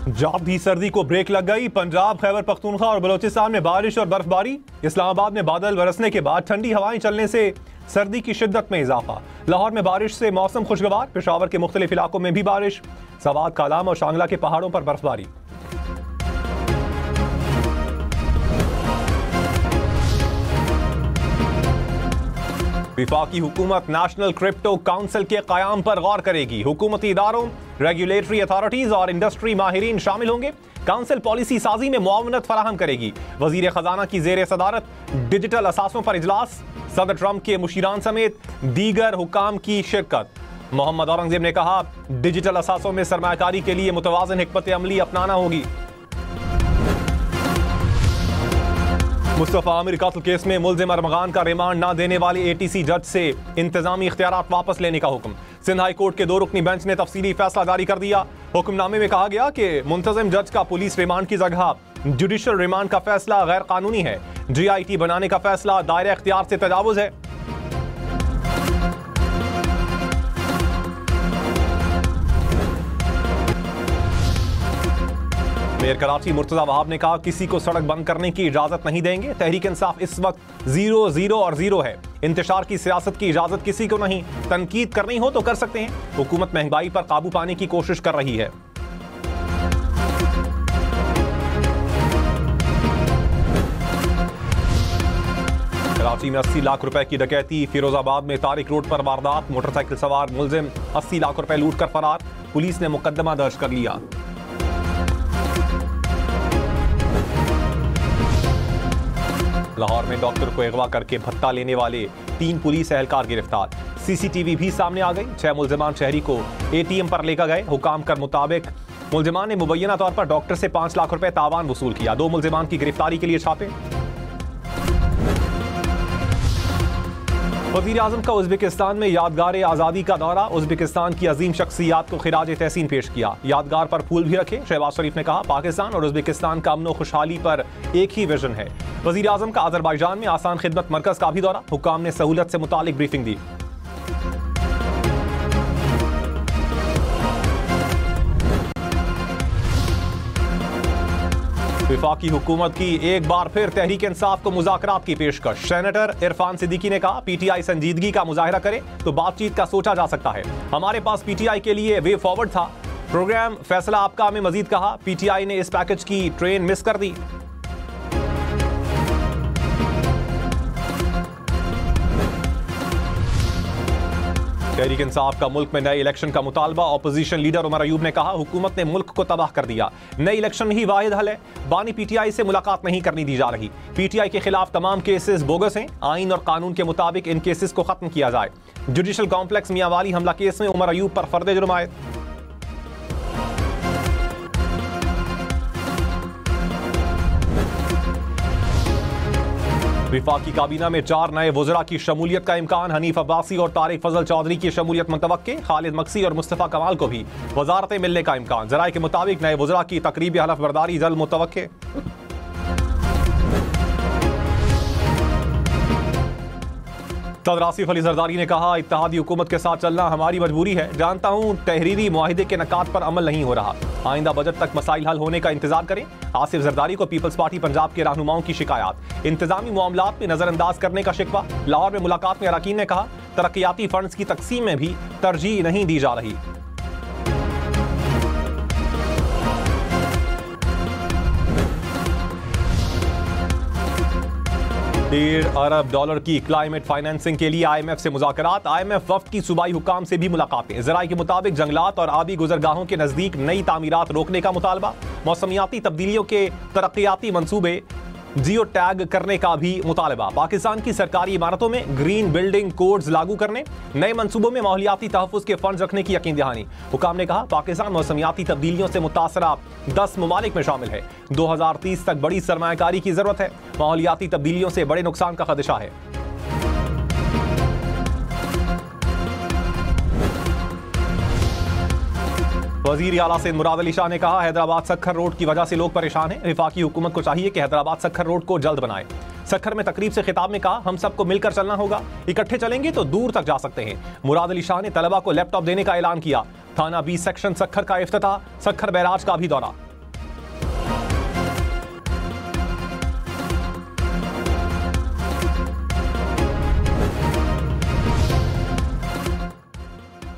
जाती सर्दी को ब्रेक लग गई। पंजाब, खैबर पख्तूनख्वा और बलोचिस्तान में बारिश और बर्फबारी। इस्लामाबाद में बादल बरसने के बाद ठंडी हवाएं चलने से सर्दी की शिद्दत में इजाफा। लाहौर में बारिश से मौसम खुशगवार। पेशावर के मुख्तलिफ इलाकों में भी बारिश। सवात, कालाम और शांगला के पहाड़ों पर बर्फबारी। विफाकी हुकूमत नेशनल क्रिप्टो काउंसिल के क़याम पर गौर करेगी। हुकूमती इदारों, रेगुलेटरी अथॉरिटीज और इंडस्ट्री माहिरीन शामिल होंगे। काउंसिल पॉलिसी साजी में मुआवनत फराहम करेगी। वजीर खजाना की जेर सदारत डिजिटल असासों पर इजलास। सदर ट्रंप के मुशीरान समेत दीगर हुकाम की शिरकत। मोहम्मद औरंगजेब ने कहा, डिजिटल असासों में सरमायाकारी के लिए मुतवाज़िन हिकमत अमली अपनाना होगी। मुस्तफा आमिर कत्ल केस में मुल्जिम अरमगान का रिमांड न देने वाले एटीसी जज से इंतजामी इख्तियारात वापस लेने का हुक्म। सिंध हाई कोर्ट के 2 रुकनी बेंच ने तफसीली फैसला जारी कर दिया। हुक्मनामे में कहा गया कि मुंतजिम जज का पुलिस रिमांड की जगह जुडिशल रिमांड का फैसला गैर कानूनी है। GIT बनाने का फैसला दायरे इख्तियार से तजावुज है। मेयर कराची मुर्तजा वहाब ने कहा, किसी को सड़क बंद करने की इजाजत नहीं देंगे। तहरीक इंसाफ इस वक्त 0, 0 और 0 है। इंतशार की सियासत की इजाजत किसी को नहीं। तनकीद करनी हो तो कर सकते हैं। हुकूमत महंगाई पर काबू पाने की कोशिश कर रही है। कराची में 80 लाख रुपए की डकैती। फिरोजाबाद में तारिक रोड पर वारदात। मोटरसाइकिल सवार मुलजिम 80 लाख रुपए लूट कर फरार। पुलिस ने मुकदमा दर्ज कर लिया। लाहौर में डॉक्टर को अगवा करके भत्ता लेने वाले 3 पुलिस एहलकार गिरफ्तार। CCTV भी सामने आ गई। 6 मुल्जिमान शहरी को ATM पर लेकर गए। हुकाम के मुताबिक मुल्जिमान ने मुबैना तौर पर डॉक्टर से 5 लाख रुपए तावान वसूल किया। 2 मुल्जिमान की गिरफ्तारी के लिए छापे। वज़ीर आज़म का उज़्बेकिस्तान में यादगार आज़ादी का दौरा। उज़्बेकिस्तान की अजीम शख्सियात को खिराज तहसीन पेश किया। यादगार पर फूल भी रखे। शहबाज शरीफ ने कहा, पाकिस्तान और उज़्बेकिस्तान का अमन खुशहाली पर एक ही विजन है। वज़ीर आज़म का अज़रबैजान में आसान खिदमत मरकज़ का भी दौरा। हुकाम ने सहूलत से मुतालिक ब्रीफिंग दी। विफाकी हुकूमत की एक बार फिर तहरीक इंसाफ को मुज़ाकरात की पेशकश। सेनेटर इरफान सिद्दीकी ने कहा, PTI संजीदगी का मुजाहिरा करे तो बातचीत का सोचा जा सकता है। हमारे पास PTI के लिए वे फॉरवर्ड था। प्रोग्राम फैसला आपका में मजीद कहा, PTI ने इस पैकेज की ट्रेन मिस कर दी। तहरीक इंसाफ का मुल्क में नए इलेक्शन का मुतालबा। ऑपोजिशन लीडर उमर अयूब ने कहा, हुकूमत ने मुल्क को तबाह कर दिया। नए इलेक्शन ही वाहिद हल है। बानी PTI से मुलाकात नहीं करनी दी जा रही। PTI के खिलाफ तमाम केसेस बोगस हैं। आइन और कानून के मुताबिक इन केसेस को खत्म किया जाए। जुडिशल कॉम्प्लेक्स मियांवाली हमला केस में उमर अयूब पर फर्द जुर्म आयद। विफाकी काबीना में 4 नए वज़रा की शमूलियत का इम्कान। हनीफ अब्बासी और तारिक फजल चौधरी की शमूलियत मुतवक्के। खालिद मक्सी और मुस्तफ़ा कमाल को भी वज़ारतें मिलने का इम्कान। ज़राए के मुताबिक नए वज़रा की तकरीबी हलफ बर्दारी जल्द मुतवक्के। सदर आसिफ अली जरदारी ने कहा, इत्तेहादी हुकूमत के साथ चलना हमारी मजबूरी है। जानता हूँ तहरीरी मुआहिदे के नकात पर अमल नहीं हो रहा। आइंदा बजट तक मसाइल हल होने का इंतजार करें। आसिफ जरदारी को पीपल्स पार्टी पंजाब के रहनुमाओं की शिकायत। इंतजामी मामलात में नजरअंदाज करने का शिकवा। लाहौर में मुलाकात में अरकान ने कहा, तरक्याती फंड्स की तकसीम में भी तरजीह नहीं दी जा रही। $1.5 अरब की क्लाइमेट फाइनेंसिंग के लिए IMF से मुज़ाकरात। IMF वफ्द की सूबाई हुकाम से भी मुलाकातें। ज़राए के मुताबिक जंगलात और आबी गुजरगाहों के नज़दीक नई तामीरात रोकने का मुतालबा। मौसमियाती तब्दीलियों के तरक्याती मंसूबे जियो टैग करने का भी मुतालबा। पाकिस्तान की सरकारी इमारतों में ग्रीन बिल्डिंग कोड्स लागू करने। नए मंसूबों में माहौलियाती तहफ़्फ़ुज़ के फंड रखने की यकीन दहानी। हुकाम ने कहा, पाकिस्तान मौसमियाती तब्दीलियों से मुतासरा 10 ममालिक में शामिल है। 2030 तक बड़ी सरमायाकारी की जरूरत है। माहौलियाती तब्दीलियों से बड़े नुकसान का खदशा है। वज़ीर आला सिंध मुराद अली शाह ने कहा, हैदराबाद सखर रोड की वजह से लोग परेशान हैं। विफाकी हुकूमत को चाहिए कि हैदराबाद सखर रोड को जल्द बनाए। सखर में तकरीब से खिताब में कहा, हम सबको मिलकर चलना होगा। इकट्ठे चलेंगे तो दूर तक जा सकते हैं। मुराद अली शाह ने तलबा को लैपटॉप देने का ऐलान किया। थाना 20 सेक्शन सखर का इफ्तिताह। सखर बैराज का भी दौरा।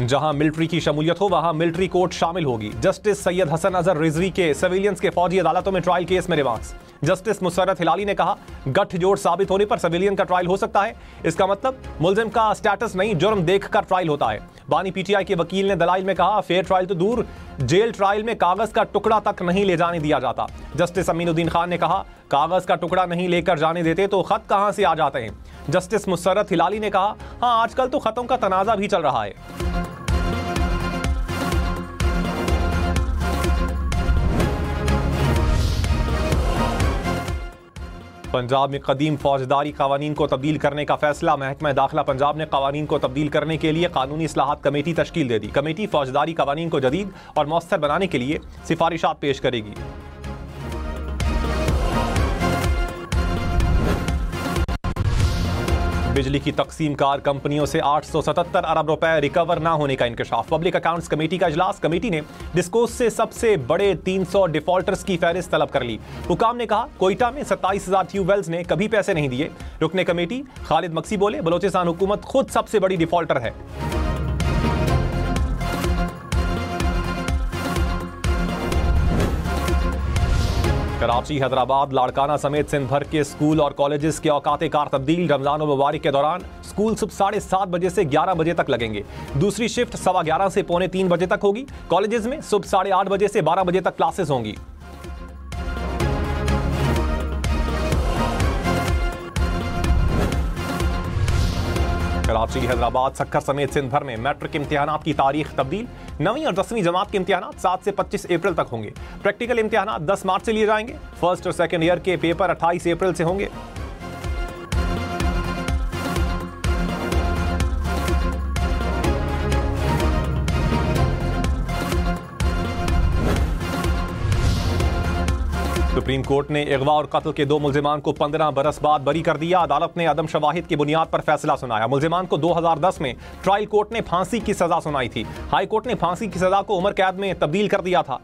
जहां मिलिट्री की शमूलियत हो वहां मिलिट्री कोर्ट शामिल होगी। जस्टिस सैयद हसन अजहर रिजवी के सिविलियंस के फौजी अदालतों में ट्रायल केस में रिमार्क्स। जस्टिस मुसर्रत हिलाली ने कहा, गठजोड़ साबित होने पर सिविलियन का ट्रायल हो सकता है। इसका मतलब मुलजिम का स्टेटस नहीं, जुर्म देखकर ट्रायल होता है। बानी पीटीआई के वकील ने दलाइल में कहा, फेयर ट्रायल तो दूर, जेल ट्रायल में कागज का टुकड़ा तक नहीं ले जाने दिया जाता। जस्टिस अमीनुद्दीन खान ने कहा, कागज का टुकड़ा नहीं लेकर जाने देते तो खत कहां से आ जाते हैं। जस्टिस मुसर्रत हिलाली ने कहा, हाँ आजकल तो खतों का तनाजा भी चल रहा है। पंजाब में कदीम फौजदारी कानून को तब्दील करने का फैसला। महकमा दाखिला पंजाब ने कानून को तब्दील करने के लिए कानूनी इस्लाहात कमेटी तश्कील दे दी। कमेटी फौजदारी कानून को जदीद और मौसर बनाने के लिए सिफारिशात पेश करेगी। बिजली की तकसीम कार कंपनियों से 877 अरब रुपए रिकवर ना होने का इंकशाफ। पब्लिक अकाउंट्स कमेटी का इजलास। कमेटी ने डिस्कोस से सबसे बड़े 300 डिफॉल्टर्स की फहरिस्त तलब कर ली। हुकाम ने कहा, कोयटा में 27,000 ट्यूबवेल्स ने कभी पैसे नहीं दिए। रुकने कमेटी खालिद मक्सी बोले, बलोचिस्तान हुकूमत खुद सबसे बड़ी डिफॉल्टर है। कराची, हैदराबाद, लाड़काना समेत सिंध भर के स्कूल और कॉलेजेस के औकात कार तब्दील। रमजान और मुबारक के दौरान स्कूल सुबह 7:30 बजे से 11 बजे तक लगेंगे। दूसरी शिफ्ट 11:15 से 2:45 बजे तक होगी। कॉलेजेस में सुबह 8:30 बजे से 12 बजे तक क्लासेस होंगी। कराची, हैदराबाद, सक्खर समेत सिंध भर में मैट्रिक इम्तिहानात की तारीख तब्दील। 9वीं और 10वीं जमात के इम्तिहानात 7 से 25 अप्रैल तक होंगे। प्रैक्टिकल इम्तिहानात 10 मार्च से लिए जाएंगे। फर्स्ट और सेकंड ईयर के पेपर 28 अप्रैल से होंगे। सुप्रीम कोर्ट ने अगवा और कत्ल के 2 मुल्जिमान को 15 बरस बाद बरी कर दिया। अदालत ने अदम शवाहिद की बुनियाद पर फैसला सुनाया। मुल्जिमान को 2010 में ट्रायल कोर्ट ने फांसी की सजा सुनाई थी। हाई कोर्ट ने फांसी की सजा को उम्र कैद में तब्दील कर दिया था।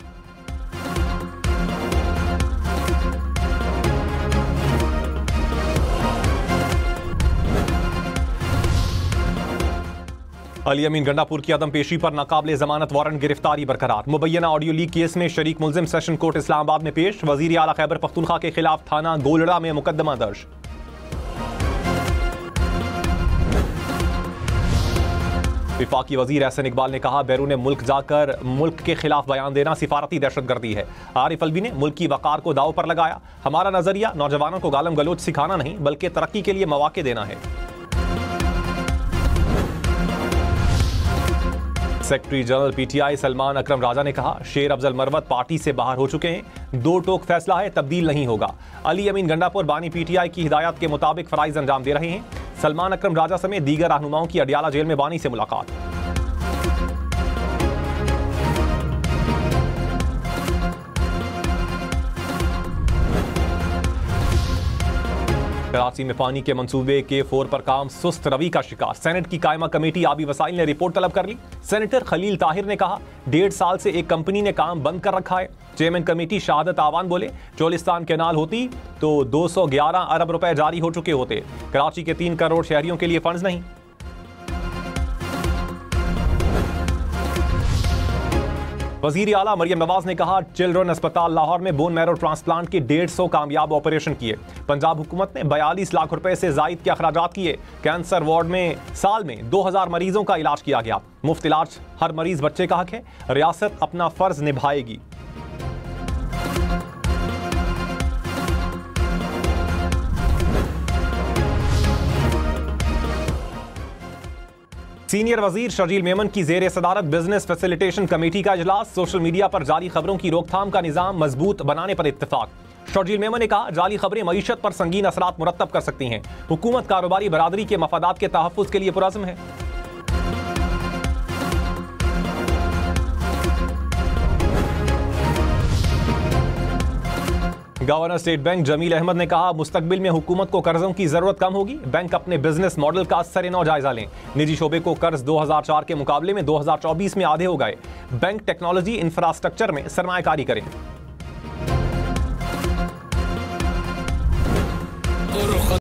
अली अमीन गंडापुर की अदम पेशी पर नाकाबिले जमानत वारंट गिरफ्तारी बरकरार। मुबैना ऑडियो लीक केस में शरीक मुल्जिम सेशन कोर्ट इस्लामाबाद में पेश। वजीर आला खैबर पख्तूनख्वा के खिलाफ थाना गोलड़ा में मुकदमा दर्ज। विफाकी वजीर एहसन इकबाल ने कहा, बैरून मुल्क जाकर मुल्क के खिलाफ बयान देना सिफारती दहशतगर्दी है। आरिफ अलवी ने मुल्क की वकार को दाव पर लगाया। हमारा नजरिया नौजवानों को गालम गलोच सिखाना नहीं बल्कि तरक्की के लिए मौके देना है। सेक्रेटरी जनरल पीटीआई सलमान अकरम राजा ने कहा, शेर अफजल मरवत पार्टी से बाहर हो चुके हैं। 2 टोक फैसला है, तब्दील नहीं होगा। अली अमीन गंडापुर बानी पीटीआई की हिदायत के मुताबिक फराइज अंजाम दे रहे हैं। सलमान अकरम राजा समेत दीगर रहनुमाओं की अडियाला जेल में बानी से मुलाकात। कराची में पानी के मंसूबे के 4 पर काम सुस्त रवि का शिकार। सेनेट की कायमा कमेटी आबी वसाइल ने रिपोर्ट तलब कर ली। सेनेटर खलील ताहिर ने कहा, 1.5 साल से एक कंपनी ने काम बंद कर रखा है। चेयरमैन कमेटी शहादत आवान बोले, चोलिस्तान कैनाल होती तो 211 अरब रुपए जारी हो चुके होते। कराची के 3 करोड़ शहरियों के लिए फंड्स नहीं। वजीर आला मरियम नवाज ने कहा, चिल्ड्रन अस्पताल लाहौर में बोन मैरो ट्रांसप्लांट के 150 कामयाब ऑपरेशन किए। पंजाब हुकूमत ने 42 लाख रुपए से जायद के अखराजात किए। कैंसर वार्ड में साल में 2000 मरीजों का इलाज किया गया। मुफ्त इलाज हर मरीज बच्चे का हक है। रियासत अपना फर्ज निभाएगी। सीनियर वजीर शर्जील मेमन की जेर सदारत बिजनेस फैसिलिटेशन कमेटी का इजलास। सोशल मीडिया पर जाली खबरों की रोकथाम का निजाम मजबूत बनाने पर इत्तेफाक। शर्जील मेमन ने कहा, जाली खबरें मईशत पर संगीन असरात मुरत्तब कर सकती हैं। हुकूमत कारोबारी बरादरी के मफादात के तहफ़्फ़ुज़ के लिए पुरज़्म है। Governor state bank Jamil Ahmed ने कहा, मुस्तकबिल में हुकूमत को कर्जों की जरूरत कम होगी। बैंक अपने बिजनेस मॉडल का सरे-नौ जायजा लें। निजी शोबे को कर्ज 2004 के मुकाबले में 2024 में आधे हो गए। बैंक टेक्नोलॉजी इंफ्रास्ट्रक्चर में सरमायाकारी करें।